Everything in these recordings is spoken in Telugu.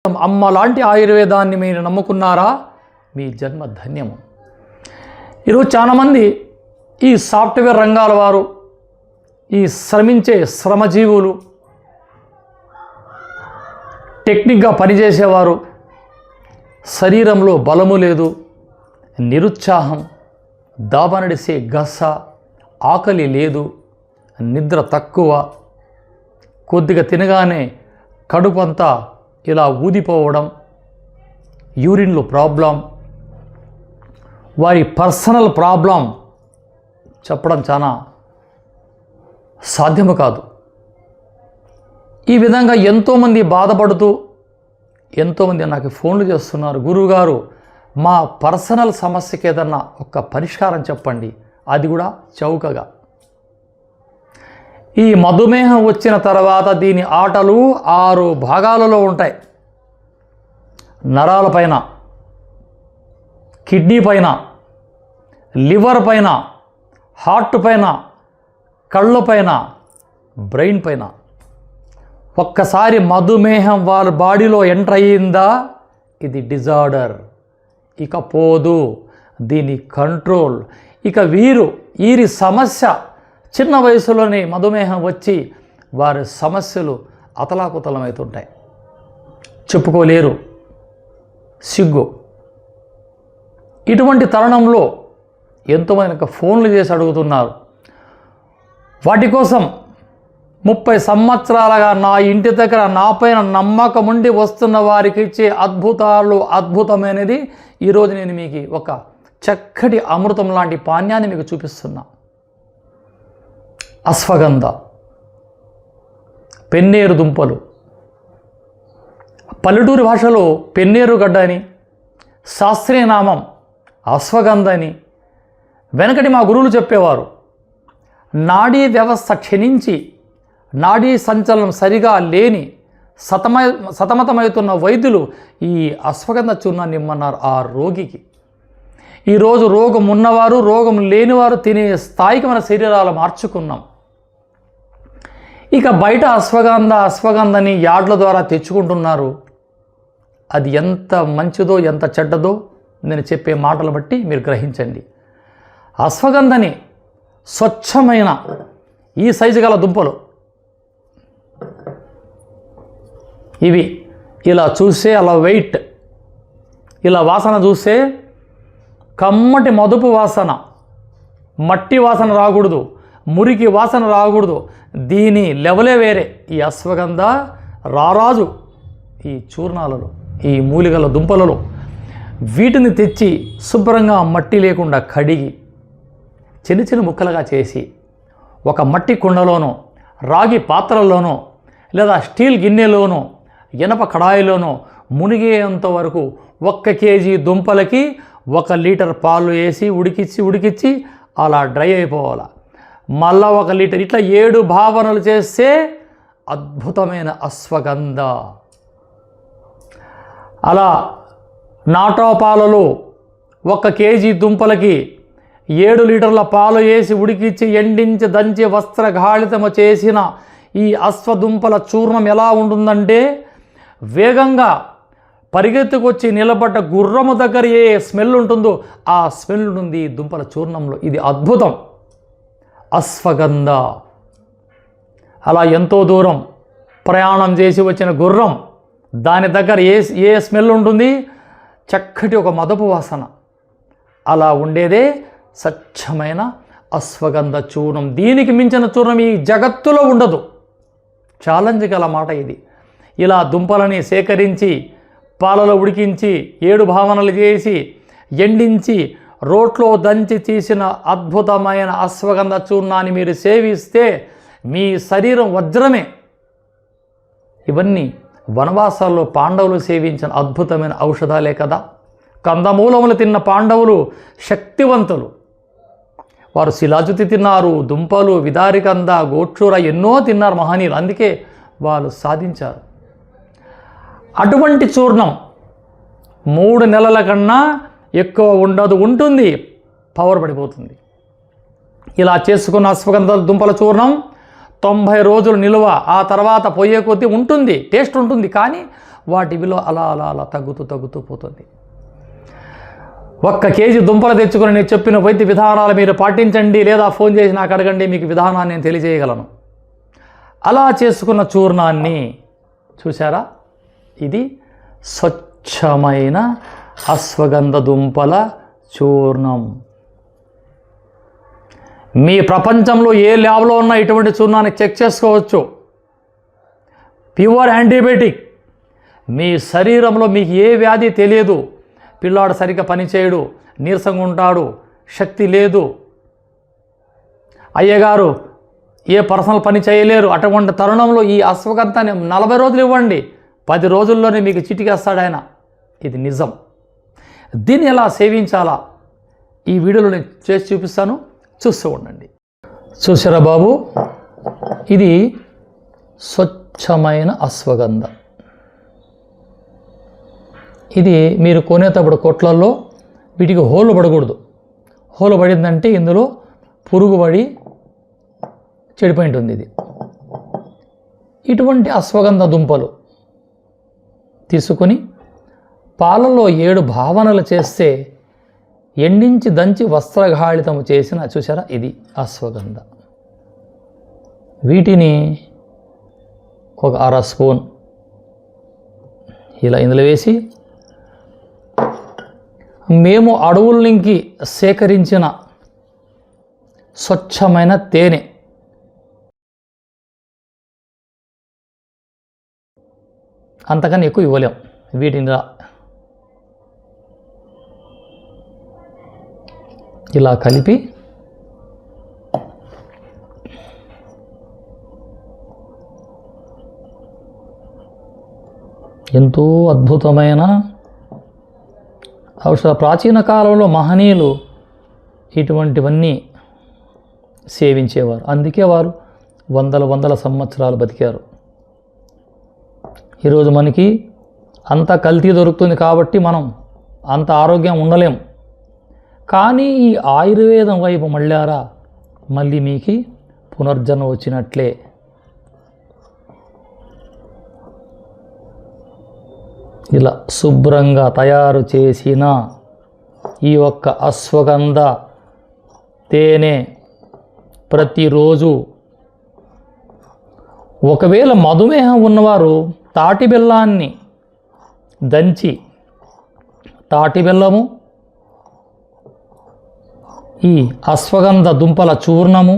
అమ్మ లాంటి ఆయుర్వేదాన్ని మీరు నమ్ముకున్నారా? మీ జన్మ ధన్యము. ఈరోజు చాలామంది ఈ సాఫ్ట్వేర్ రంగాల వారు, ఈ శ్రమించే శ్రమజీవులు, టెక్నిక్గా పనిచేసేవారు, శరీరంలో బలము లేదు, నిరుత్సాహం, దాబనడిసే గస, ఆకలి లేదు, నిద్ర తక్కువ, కొద్దిగా తినగానే కడుపంతా ఇలా ఊదిపోవడం, యూరిన్లో ప్రాబ్లం, వారి పర్సనల్ ప్రాబ్లం చెప్పడం చాలా సాధ్యము కాదు. ఈ విధంగా ఎంతోమంది బాధపడుతూ ఎంతోమంది నాకు ఫోన్లు చేస్తున్నారు, గురువుగారు మా పర్సనల్ సమస్యకి ఏదన్నా ఒక పరిష్కారం చెప్పండి, అది కూడా చౌకగా. ఈ మధుమేహం వచ్చిన తర్వాత దీని ఆటలు 6 భాగాలలో ఉంటాయి. నరాల పైన, కిడ్నీ పైన, లివర్ పైన, హార్ట్ పైన, కళ్ళ పైన, బ్రెయిన్ పైన. ఒక్కసారి మధుమేహం వాళ్ళ బాడీలో ఎంటర్ అయ్యిందా ఇది డిజార్డర్, ఇక పోదు, దీని కంట్రోల్. ఇక వీరి సమస్య చిన్న వయసులోనే మధుమేహం వచ్చి వారి సమస్యలు అతలాకుతలమవుతుంటాయి, చెప్పుకోలేరు, సిగ్గు. ఇటువంటి తరుణంలో ఎంతోమంది ఫోన్లు చేసి అడుగుతున్నారు. వాటి కోసం 30 సంవత్సరాలుగా నా ఇంటి దగ్గర నా పైన నమ్మకం ఉండి వస్తున్న వారికి ఇచ్చే అద్భుతమైనది ఈరోజు నేను మీకు ఒక చక్కటి అమృతం లాంటి పానీయాన్ని మీకు చూపిస్తున్నా. అశ్వగంధ, పెన్నేరు దుంపలు, పల్లెటూరి భాషలో పెన్నేరు గడ్డ అని, శాస్త్రీయ నామం అశ్వగంధ అని. వెనకటి మా గురువులు చెప్పేవారు, నాడీ వ్యవస్థ క్షీణించి నాడీ సంచలనం సరిగా లేని సతమతమవుతున్న వైద్యులు ఈ అశ్వగంధ చూర్ణాన్ని ఇమ్మన్నారు ఆ రోగికి. ఈరోజు రోగం ఉన్నవారు, రోగం లేనివారు తినే స్థాయికి మన శరీరాలు మార్చుకున్నాం. ఇక బయట అశ్వగంధని యాడ్ల ద్వారా తెచ్చుకుంటున్నారు. అది ఎంత మంచిదో ఎంత చెడ్డదో నేను చెప్పే మాటలు బట్టి మీరు గ్రహించండి. అశ్వగంధని స్వచ్ఛమైన ఈ సైజు గల దుంపలు ఇవి ఇలా చూస్తే అలా వెయిట్, ఇలా వాసన చూస్తే కమ్మటి మదుపు వాసన, మట్టి వాసన రాకూడదు, మురికి వాసన రాకూడదు. దీని లెవలే వేరే. ఈ అశ్వగంధ రారాజు ఈ చూర్ణాలలో, ఈ మూలికల దుంపలలో. వీటిని తెచ్చి శుభ్రంగా మట్టి లేకుండా కడిగి చిన్న చిన్న ముక్కలుగా చేసి ఒక మట్టి కుండలోనో, రాగి పాత్రలోనో, లేదా స్టీల్ గిన్నెలోనో, ఇనప కడాయిలోనో మునిగేంత వరకు 1 కేజీ దుంపలకి 1 లీటర్ పాలు వేసి ఉడికిచ్చి అలా డ్రై అయిపోవాలి. మళ్ళా 1 లీటర్, ఇట్లా 7 భావనలు చేస్తే అద్భుతమైన అశ్వగంధ. అలా నాటో పాలలో 1 కేజీ దుంపలకి 7 లీటర్ల పాలు వేసి ఉడికిచ్చి ఎండించి దంచి వస్త్రగాళితము చేసిన ఈ అశ్వదుంపల చూర్ణం ఎలా ఉంటుందంటే, వేగంగా పరిగెత్తుకొచ్చి నిలబడ్డ గుర్రము దగ్గర ఏ స్మెల్ ఉంటుందో ఆ స్మెల్ ఉంటుంది ఈ దుంపల చూర్ణంలో. ఇది అద్భుతం, అశ్వగంధ. అలా ఎంతో దూరం ప్రయాణం చేసి వచ్చిన గుర్రం, దాని దగ్గర ఏ స్మెల్ ఉంటుంది? చక్కటి ఒక మదపు వాసన. అలా ఉండేదే స్వచ్ఛమైన అశ్వగంధ చూర్ణం. దీనికి మించిన చూర్ణం ఈ జగత్తులో ఉండదు. ఛాలెంజ్ గల మాట ఇది. ఇలా దుంపలని సేకరించి పాలలో ఉడికించి 7 భావనలు చేసి ఎండించి రోట్లో దంచి తీసిన అద్భుతమైన అశ్వగంధ చూర్ణాన్ని మీరు సేవిస్తే మీ శరీరం వజ్రమే. ఇవన్నీ వనవాసాల్లో పాండవులు సేవించిన అద్భుతమైన ఔషధాలే కదా. కందమూలములు తిన్న పాండవులు శక్తివంతులు. వారు శిలాజుతి తిన్నారు, దుంపలు, విదారికంద, గోక్షూర ఎన్నో తిన్నారు మహనీయులు. అందుకే వాళ్ళు సాధించారు. అటువంటి చూర్ణం 3 నెలల కన్నా ఎక్కువ ఉంటుంది, పవర్ పడిపోతుంది. ఇలా చేసుకున్న అశ్వగంధ దుంపల చూర్ణం 90 రోజులు నిలువ, ఆ తర్వాత పోయే కొద్దీ ఉంటుంది, టేస్ట్ ఉంటుంది, కానీ వాటి విలువ అలా అలా అలా తగ్గుతూ పోతుంది. 1 కేజీ దుంపలు తెచ్చుకొని నేను చెప్పిన వైద్య విధానాలు మీరు పాటించండి, లేదా ఫోన్ చేసి నాకు అడగండి, మీకు విధానాన్ని నేను తెలియజేయగలను. అలా చేసుకున్న చూర్ణాన్ని చూసారా, ఇది స్వచ్ఛమైన అశ్వగంధ దుంపల చూర్ణం. మీ ప్రపంచంలో ఏ ల్యాబ్లో ఉన్న ఇటువంటి చూర్ణాన్ని చెక్ చేసుకోవచ్చు. Pure antibiotic. మీ శరీరంలో మీకు ఏ వ్యాధి తెలియదు, పిల్లాడు సరిగ్గా పనిచేయడు, నీరసంగా ఉంటాడు, శక్తి లేదు, అయ్యగారు ఏ పర్సనల్ పని చేయలేరు, అటువంటి తరుణంలో ఈ అశ్వగంధాన్ని 40 రోజులు ఇవ్వండి, 10 రోజుల్లోనే మీకు చిటికేస్తాడు ఆయన. ఇది నిజం. దీన్ని ఎలా సేవించాలా ఈ వీడియోలో నేను చేసి చూపిస్తాను, చూస్తూ ఉండండి. చూసారా బాబు, ఇది స్వచ్ఛమైన అశ్వగంధ. ఇది మీరు కొనేటప్పుడు కొట్లల్లో వీటికి హోలు పడకూడదు. హోలు పడిందంటే ఇందులో పురుగు పడి చెడిపోయి ఉంటుంది. ఇది ఇటువంటి అశ్వగంధ దుంపలు తీసుకొని పాలలో 7 భావనలు చేస్తే ఎండించి దంచి వస్త్రఘాళితము చేసిన చూసారా, ఇది అశ్వగంధ. వీటిని ఒక 1/2 స్పూన్ ఇలా ఇందులో వేసి, మేము అడవుల నుంచి సేకరించిన స్వచ్ఛమైన తేనె, అంతకన్నా ఎక్కువ ఇవ్వలేం, వీటిని ఇలా కలిపి ఎంతో అద్భుతమైన ఔషధ. ప్రాచీన కాలంలో మహనీయులు ఇటువంటివన్నీ సేవించేవారు, అందుకే వారు వందల సంవత్సరాలు బతికారు. ఈరోజు మనకి అంత కల్తీ దొరుకుతుంది కాబట్టి మనం అంత ఆరోగ్యం ఉండలేం. కానీ ఈ ఆయుర్వేదం వైపు మళ్ళారా, మళ్ళీ మీకు పునర్జన్మ వచ్చినట్లే. ఇలా శుభ్రంగా తయారు చేసిన ఈ ఒక్క అశ్వగంధ తేనె ప్రతిరోజు, ఒకవేళ మధుమేహం ఉన్నవారు తాటి బెల్లాన్ని దంచి, తాటి బెల్లము, ఈ అశ్వగంధ దుంపల చూర్ణము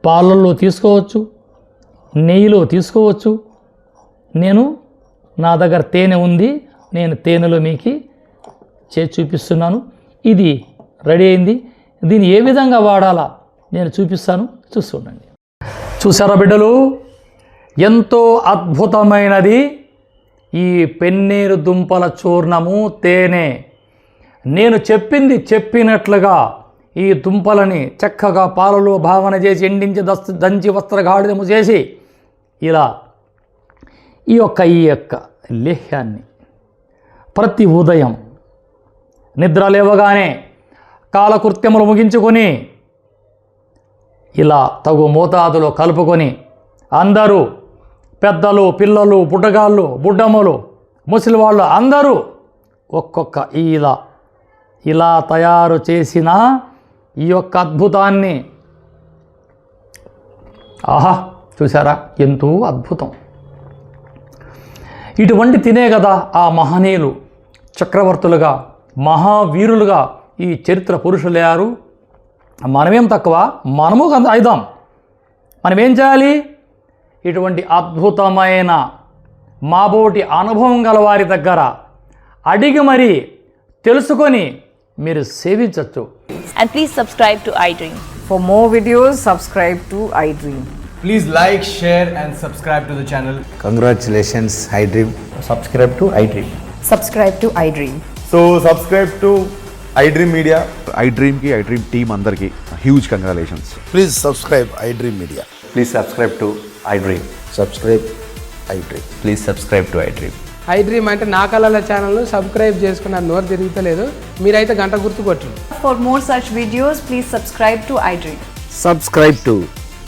పాలల్లో తీసుకోవచ్చు, నెయ్యిలో తీసుకోవచ్చు. నా దగ్గర తేనె ఉంది, నేను తేనెలో మీకు చేసి చూపిస్తున్నాను. ఇది రెడీ అయింది. దీన్ని ఏ విధంగా వాడాలా నేను చూపిస్తాను, చూస్తుండండి. చూసారా బిడ్డలు, ఎంతో అద్భుతమైనది ఈ పెన్నేరు దుంపల చూర్ణము తేనె. నేను చెప్పింది చెప్పినట్లుగా ఈ దుంపలని చక్కగా పాలలో భావన చేసి ఎండించి దంచి వస్త్రగాడిదము చేసి ఇలా ఈ యొక్క లేహ్యాన్ని ప్రతి ఉదయం నిద్ర లేవగానే కాలకృత్యములు ముగించుకొని ఇలా తగు మోతాదులో కలుపుకొని అందరూ పెద్దలు, పిల్లలు, బుడ్డగాళ్ళు, బుడ్డమ్మలు, ముసలివాళ్ళు అందరూ ఒక్కొక్క ఇలా తయారు చేసిన ఈ యొక్క అద్భుతాన్ని, ఆహా చూసారా, ఎంతో అద్భుతం. ఇటువంటి తినే కదా ఆ మహనీయులు చక్రవర్తులుగా, మహావీరులుగా ఈ చరిత్ర పురుషులయ్యారు. మనమేం తక్కువ, మనము అయిదాం. మనమేం చేయాలి, ఇటువంటి అద్భుతమైన మాబోటి అనుభవం గల వారి దగ్గర అడిగి మరీ తెలుసుకొని మీరు సేవించవచ్చు. And please subscribe to iDream. For more videos, subscribe to iDream. Please like, share and subscribe to the channel. Congratulations, iDream. Subscribe to iDream. Subscribe to iDream. So subscribe to iDream Media. iDream ki iDream team అందరికి huge congratulations. Please subscribe iDream Media. Please subscribe to iDream. Subscribe iDream. Please subscribe to iDream. iDream అంటే నా కళల ఛానల్ సబ్స్క్రైబ్ చేసుకున్న నోరు తిరుగుతలేదు, మీరైతే గంట గుర్తు కొట్టండి. For more such videos, please subscribe to iDream. Subscribe to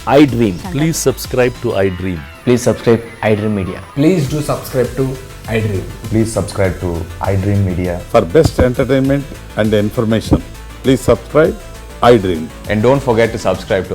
iDream. Please subscribe to iDream. Please subscribe iDream Media. Please do subscribe to iDream. Please subscribe to iDream Media. For best entertainment and information, please subscribe iDream. And don't forget to subscribe to